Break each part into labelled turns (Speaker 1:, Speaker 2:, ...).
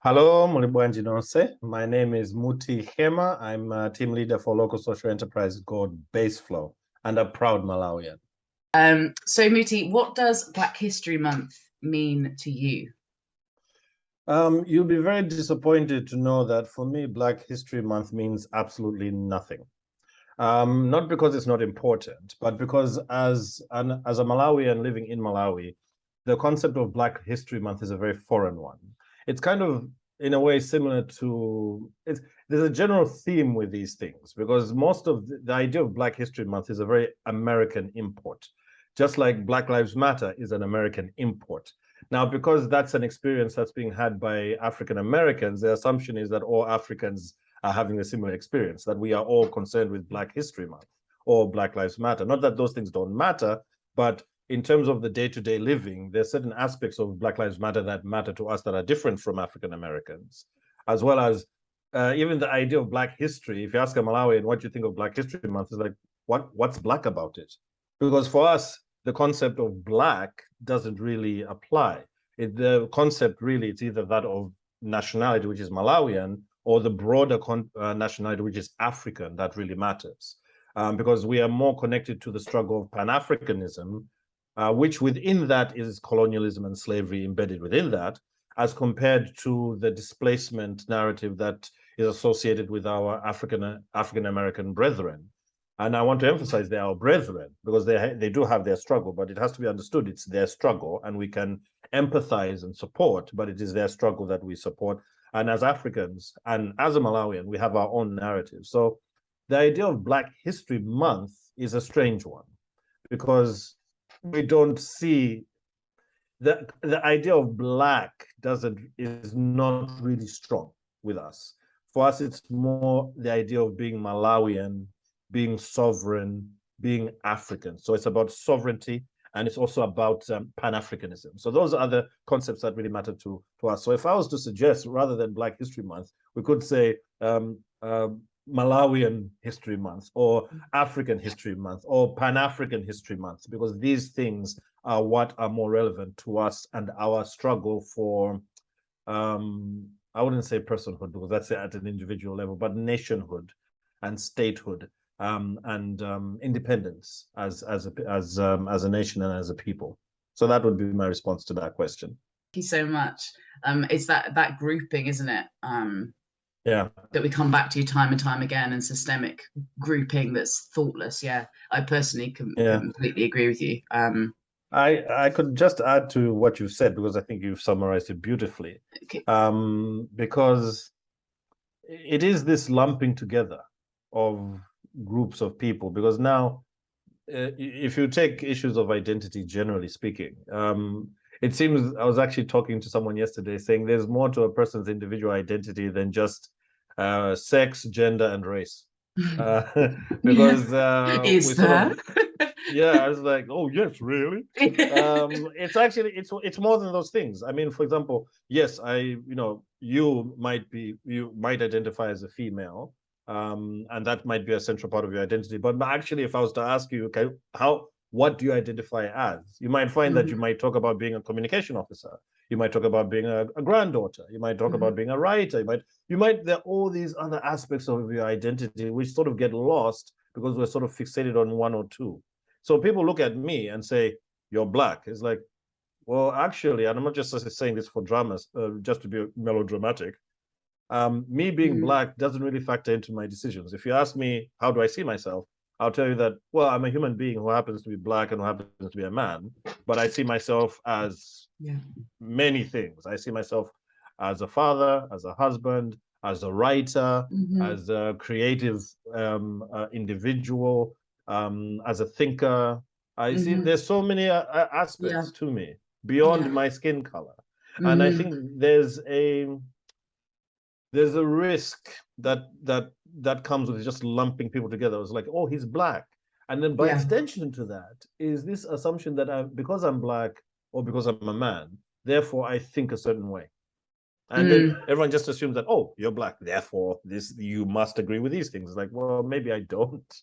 Speaker 1: Hello, Mulibwanji Nonse. My name is Muthi Nhlema. I'm a team leader for local social enterprise called BaseFlow and a proud Malawian.
Speaker 2: So Muthi, what does Black History Month mean to you?
Speaker 1: You'll be very disappointed to know that for me, Black History Month means absolutely nothing. Not because it's not important, but because as a Malawian living in Malawi, the concept of Black History Month is a very foreign one. It's kind of, in a way, similar to, there's a general theme with these things, because most of the idea of Black History Month is a very American import, just like Black Lives Matter is an American import. Now, because that's an experience that's being had by African Americans, the assumption is that all Africans are having a similar experience, that we are all concerned with Black History Month or Black Lives Matter. Not that those things don't matter, but in terms of the day-to-day living, there's certain aspects of Black Lives Matter that matter to us that are different from African Americans, as well as even the idea of Black history. If you ask a Malawian what you think of Black History Month, it's like, what's Black about it? Because for us, the concept of Black doesn't really apply. The concept really, it's either that of nationality, which is Malawian, or the broader nationality, which is African, that really matters. Because we are more connected to the struggle of Pan-Africanism, which within that is colonialism and slavery embedded within that, as compared to the displacement narrative that is associated with our African-American brethren. And I want to emphasize they are our brethren because they do have their struggle, but it has to be understood it's their struggle, and we can empathize and support, but it is their struggle that we support. And as Africans and as a Malawian, we have our own narrative. So the idea of Black History Month is a strange one because we don't see the idea of Black is not really strong with us. For us, it's more the idea of being Malawian, being sovereign, being African. So it's about sovereignty, and it's also about Pan-Africanism. So those are the concepts that really matter to us. So if I was to suggest, rather than Black History Month, we could say Malawian History Month, or African History Month, or Pan-African History Month, because these things are what are more relevant to us and our struggle for, I wouldn't say personhood, because that's at an individual level, but nationhood and statehood. And independence as a nation and as a people. So that would be my response to that question.
Speaker 2: Thank you so much. It's that grouping, isn't it?
Speaker 1: Yeah.
Speaker 2: That we come back to time and time again, and systemic grouping that's thoughtless. Yeah, I personally completely agree with you.
Speaker 1: I could just add to what you've said, because I think you've summarized it beautifully. Okay. Because it is this lumping together of groups of people, because now if you take issues of identity generally speaking, it seems, I was actually talking to someone yesterday saying there's more to a person's individual identity than just sex, gender, and race. Because
Speaker 2: is there?
Speaker 1: Yeah, I was like, oh yes, really? It's actually it's more than those things. I mean, for example, yes, you might identify as a female, and that might be a central part of your identity. But actually, if I was to ask you, okay, what do you identify as? You might find that you might talk about being a communication officer. You might talk about being a granddaughter. You might talk about being a writer. There are all these other aspects of your identity which sort of get lost because we're sort of fixated on one or two. So people look at me and say, you're Black. It's like, well, actually, and I'm not just saying this for dramas, just to be melodramatic. Me being Black doesn't really factor into my decisions. If you ask me, how do I see myself? I'll tell you that, well, I'm a human being who happens to be Black and who happens to be a man, but I see myself as many things. I see myself as a father, as a husband, as a writer, as a creative individual, as a thinker. I see there's so many aspects to me beyond my skin color. And I think there's a risk that comes with just lumping people together. It's like, oh, he's Black. And then by extension to that is this assumption that because I'm Black or because I'm a man, therefore I think a certain way. And then everyone just assumes that, oh, you're Black, therefore you must agree with these things. It's like, well, maybe I don't.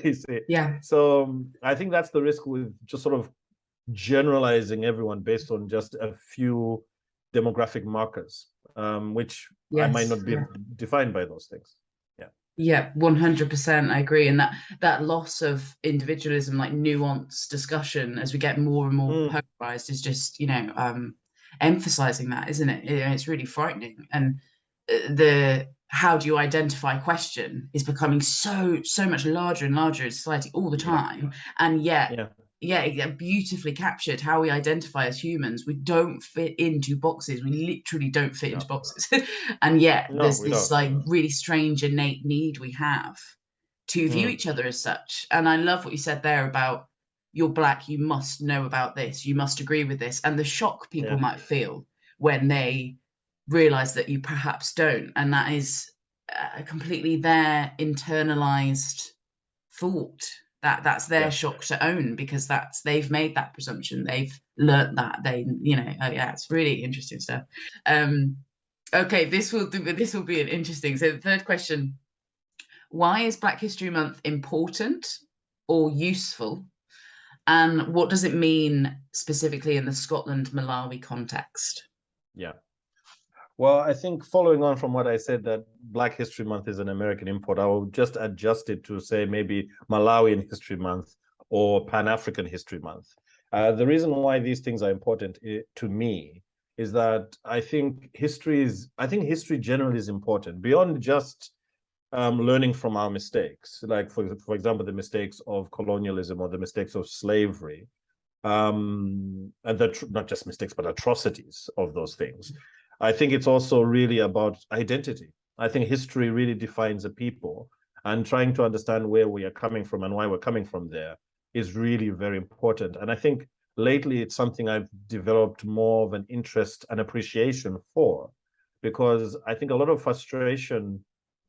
Speaker 1: You see?
Speaker 2: Yeah.
Speaker 1: So I think that's the risk with just sort of generalizing everyone based on just a few demographic markers. which I
Speaker 2: Yes.
Speaker 1: might not be defined by those things.
Speaker 2: Yeah, 100%. I agree. And that loss of individualism, like nuanced discussion, as we get more and more polarized, is just, emphasizing that, isn't it? It's really frightening. And the how do you identify question is becoming so much larger and larger in society all the time. And yet, beautifully captured how we identify as humans. We don't fit into boxes. We literally don't fit into boxes. And yet there's this like really strange innate need we have to view each other as such. And I love what you said there about you're Black, you must know about this, you must agree with this, and the shock people might feel when they realize that you perhaps don't. And that is completely their internalized thought. That's their shock to own, because they've made that presumption, they've learnt that, it's really interesting stuff. Okay, this will be an interesting. So the third question: why is Black History Month important or useful, and what does it mean specifically in the Scotland-Malawi context?
Speaker 1: Well, I think following on from what I said, that Black History Month is an American import, I will just adjust it to say maybe Malawian History Month or Pan-African History Month. The reason why these things are important to me is that I think history generally is important beyond just learning from our mistakes, like for example, the mistakes of colonialism or the mistakes of slavery, and not just mistakes, but atrocities of those things. I think it's also really about identity. I think history really defines a people, and trying to understand where we are coming from and why we're coming from there is really very important. And I think lately it's something I've developed more of an interest and appreciation for, because I think a lot of frustration,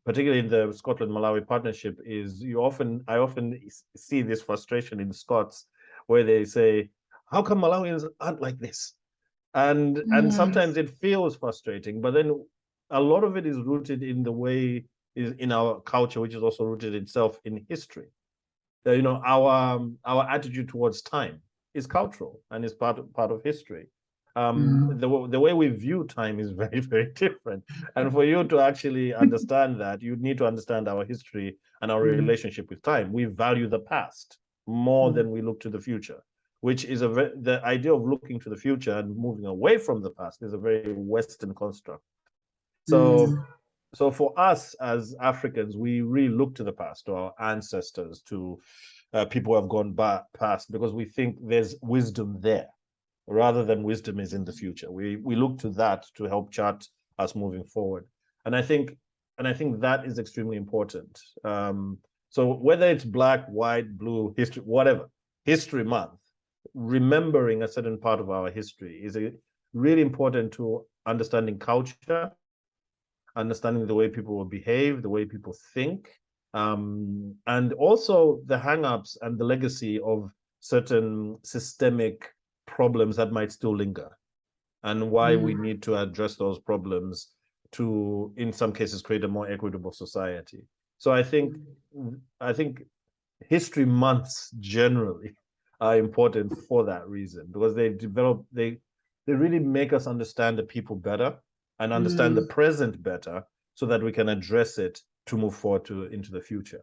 Speaker 1: particularly in the Scotland-Malawi partnership, is I often see this frustration in Scots where they say, how come Malawians aren't like this? And sometimes it feels frustrating, but then a lot of it is rooted in the way is in our culture, which is also rooted itself in history. Our attitude towards time is cultural and is part of history. The way we view time is very, very different. And for you to actually understand that, you need to understand our history and our relationship with time. We value the past more than we look to the future, which is the idea of looking to the future and moving away from the past is a very Western construct. So for us as Africans, we really look to the past, to our ancestors, to people who have gone past, because we think there's wisdom there, rather than wisdom is in the future. We look to that to help chart us moving forward. And I think that is extremely important. So whether it's Black, white, blue, history, whatever, History Month, remembering a certain part of our history is really important to understanding culture, understanding the way people will behave, the way people think, and also the hang-ups and the legacy of certain systemic problems that might still linger, and why we need to address those problems to, in some cases, create a more equitable society. So I think history months generally are important for that reason, because they really make us understand the people better and understand the present better, so that we can address it to move forward into the future.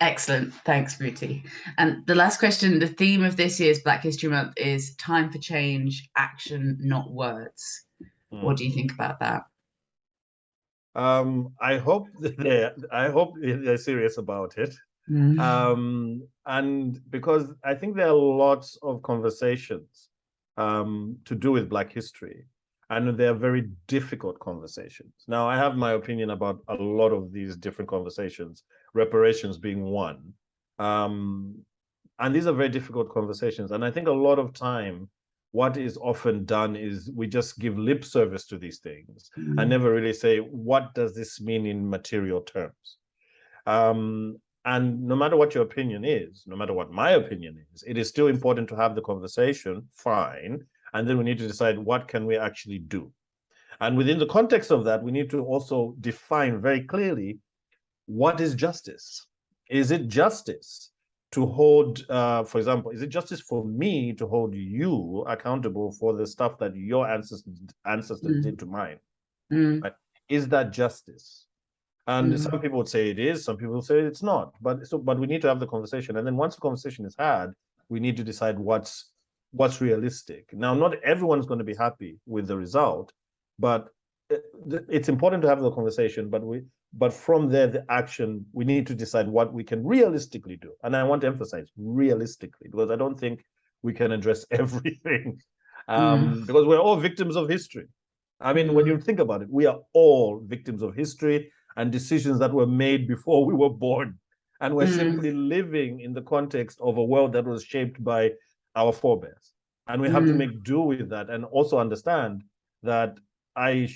Speaker 2: Excellent. Thanks, Muthi. And the last question, the theme of this year's Black History Month is time for change, action, not words. What do you think about that?
Speaker 1: I hope they're serious about it. And because I think there are lots of conversations to do with Black history, and they're very difficult conversations. Now, I have my opinion about a lot of these different conversations, reparations being one. And these are very difficult conversations. And I think a lot of time, what is often done is we just give lip service to these things and never really say, what does this mean in material terms? And no matter what your opinion is, no matter what my opinion is, it is still important to have the conversation, fine. And then we need to decide, what can we actually do? And within the context of that, we need to also define very clearly, what is justice? Is it justice to hold, for example, is it justice for me to hold you accountable for the stuff that your ancestors did to mine? Right? Is that justice? And some people would say it is, some people say it's not. But we need to have the conversation. And then once the conversation is had, we need to decide what's realistic. Now, not everyone's going to be happy with the result, but it's important to have the conversation. But from there, the action, we need to decide what we can realistically do. And I want to emphasize realistically, because I don't think we can address everything, because we're all victims of history. I mean, when you think about it, we are all victims of history and decisions that were made before we were born. And we're simply living in the context of a world that was shaped by our forebears. And we have to make do with that, and also understand that I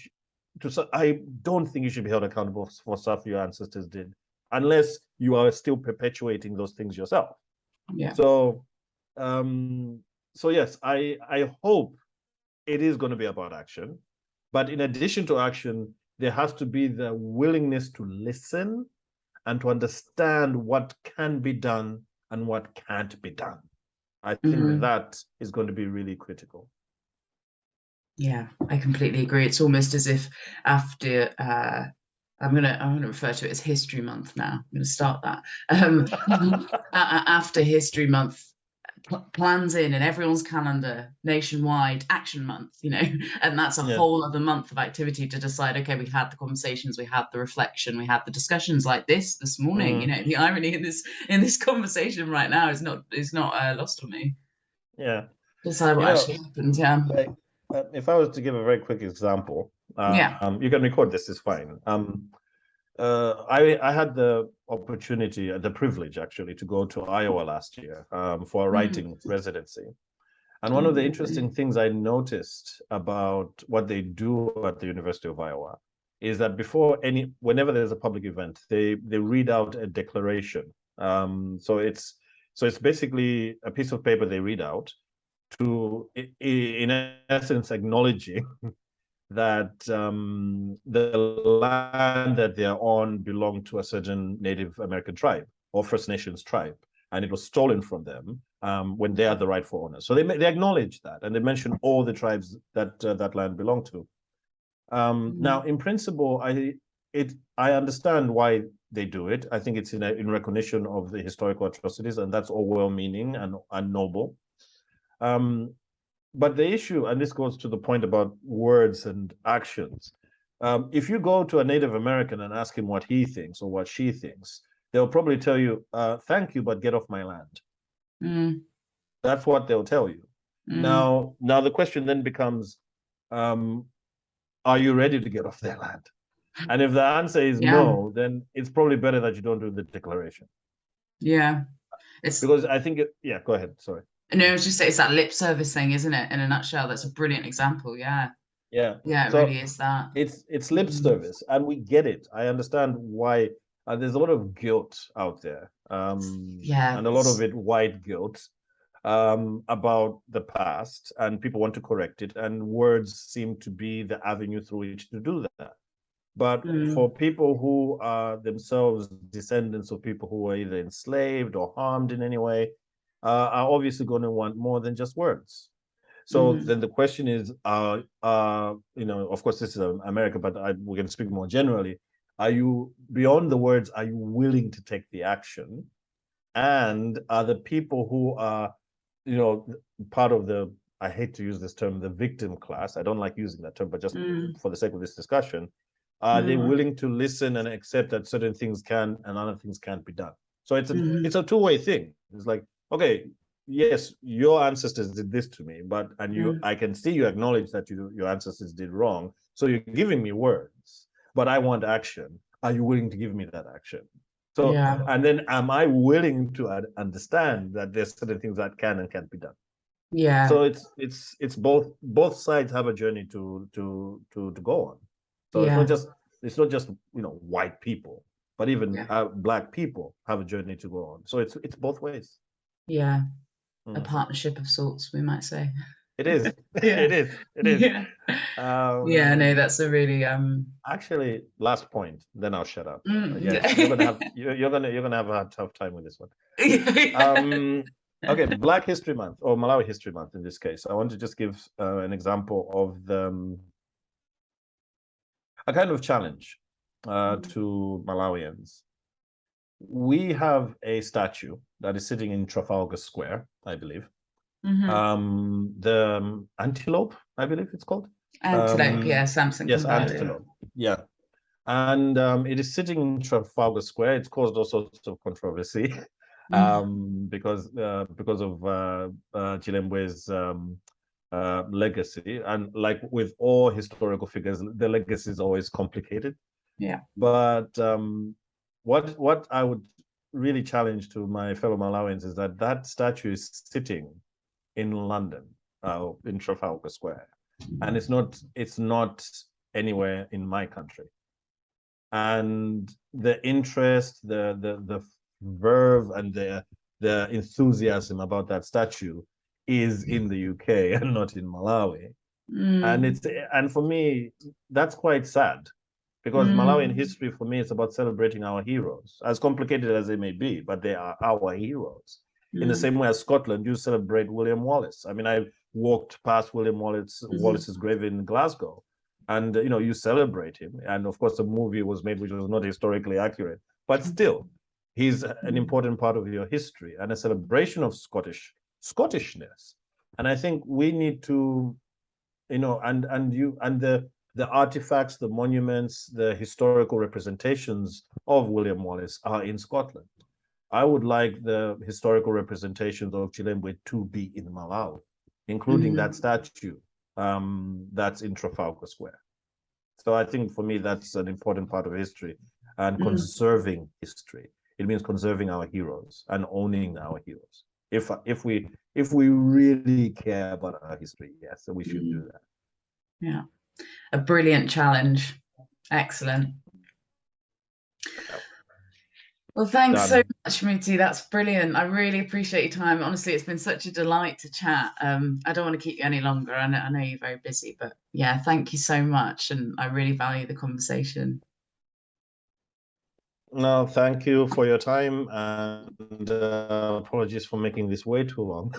Speaker 1: don't think you should be held accountable for stuff your ancestors did, unless you are still perpetuating those things yourself.
Speaker 2: Yeah.
Speaker 1: So yes, I hope it is going to be about action. But in addition to action, there has to be the willingness to listen and to understand what can be done and what can't be done. I think that is going to be really critical.
Speaker 2: Yeah, I completely agree. It's almost as if after I'm gonna refer to it as History Month now. I'm gonna start that. After History Month, plans in everyone's calendar, nationwide Action Month, and that's a whole other month of activity to decide, okay, we've had the conversations, we had the reflection, we had the discussions like this morning. The irony in this conversation right now is not lost on me.
Speaker 1: Yeah.
Speaker 2: Decide what actually happened. Yeah.
Speaker 1: Like, if I was to give a very quick example, you can record this, is fine. I had the opportunity, the privilege actually, to go to Iowa last year for a writing residency. And one of the interesting things I noticed about what they do at the University of Iowa is that whenever there's a public event, they read out a declaration. So it's basically a piece of paper they read out to, in essence, acknowledging that the land that they're on belonged to a certain Native American tribe or First Nations tribe, and it was stolen from them when they are the rightful owners. So they acknowledge that, and they mention all the tribes that that land belonged to. Now, in principle, I understand why they do it. I think it's in recognition of the historical atrocities, and that's all well-meaning and noble. But the issue, and this goes to the point about words and actions, if you go to a Native American and ask him what he thinks or what she thinks, they'll probably tell you, thank you, but get off my land. That's what they'll tell you. Now the question then becomes, are you ready to get off their land? And if the answer is no, then it's probably better that you don't do the declaration.
Speaker 2: Yeah.
Speaker 1: Because I think go ahead, sorry.
Speaker 2: No, I was just saying, it's that lip service thing, isn't it? In a nutshell, that's a brilliant example. Yeah.
Speaker 1: Yeah.
Speaker 2: Yeah, it really is that.
Speaker 1: It's lip service, and we get it. I understand why. There's a lot of guilt out there, and a lot of it white guilt about the past, and people want to correct it, and words seem to be the avenue through which to do that. But for people who are themselves descendants of people who were either enslaved or harmed in any way, are obviously going to want more than just words. So then the question is, of course, this is America, but we're going to speak more generally. Are you, beyond the words, are you willing to take the action? And are the people who are, part of the, I hate to use this term, the victim class, I don't like using that term, but just for the sake of this discussion, are they willing to listen and accept that certain things can and other things can't be done? So it's a two-way thing. It's like, okay, yes, your ancestors did this to me, but I can see you acknowledge that your ancestors did wrong. So you're giving me words, but I want action. Are you willing to give me that action? So, and then am I willing to understand that there's certain things that can and can't be done?
Speaker 2: Yeah.
Speaker 1: So it's both sides have a journey to go on. So it's not just white people, but even Black people have a journey to go on. So it's both ways.
Speaker 2: Yeah. A partnership of sorts, we might say.
Speaker 1: It is.
Speaker 2: Yeah.
Speaker 1: It is. It is.
Speaker 2: Yeah. Yeah, no, that's a really
Speaker 1: Actually, last point, then I'll shut up. Yes,
Speaker 2: yeah.
Speaker 1: you're gonna have a tough time with this one. Okay, Black History Month, or Malawi History Month in this case. I want to just give an example of a kind of challenge to Malawians. We have a statue that is sitting in Trafalgar Square, I believe. The antelope, I believe it's called.
Speaker 2: Antelope, yeah, Samson.
Speaker 1: Yes, antelope. Yeah. And it is sitting in Trafalgar Square. It's caused all sorts of controversy because of Chilembwe's legacy. And like with all historical figures, the legacy is always complicated.
Speaker 2: Yeah.
Speaker 1: But what I would really challenge to my fellow Malawians is that statue is sitting in London, in Trafalgar Square, and it's not anywhere in my country. And the interest, the verve, and the enthusiasm about that statue is in the UK and not in Malawi. And for me, that's quite sad, because Malawian history for me is about celebrating our heroes, as complicated as they may be, but they are our heroes. In the same way as Scotland, you celebrate William Wallace. I mean, I walked past William Wallace's grave in Glasgow, and you celebrate him. And of course, a movie was made which was not historically accurate, but still, he's an important part of your history and a celebration of Scottishness. And I think we need to, and the artifacts, the monuments, the historical representations of William Wallace are in Scotland. I would like the historical representations of Chilembwe to be in Malawi, including that statue that's in Trafalgar Square. So I think for me, that's an important part of history, and conserving history. It means conserving our heroes and owning our heroes. If we really care about our history, yes, so we should do that.
Speaker 2: Yeah, a brilliant challenge. Excellent. Well, thanks so much, Muthi. That's brilliant. I really appreciate your time. Honestly, it's been such a delight to chat. I don't want to keep you any longer. I know you're very busy, but yeah, thank you so much. And I really value the conversation.
Speaker 1: No, thank you for your time, and apologies for making this way too long.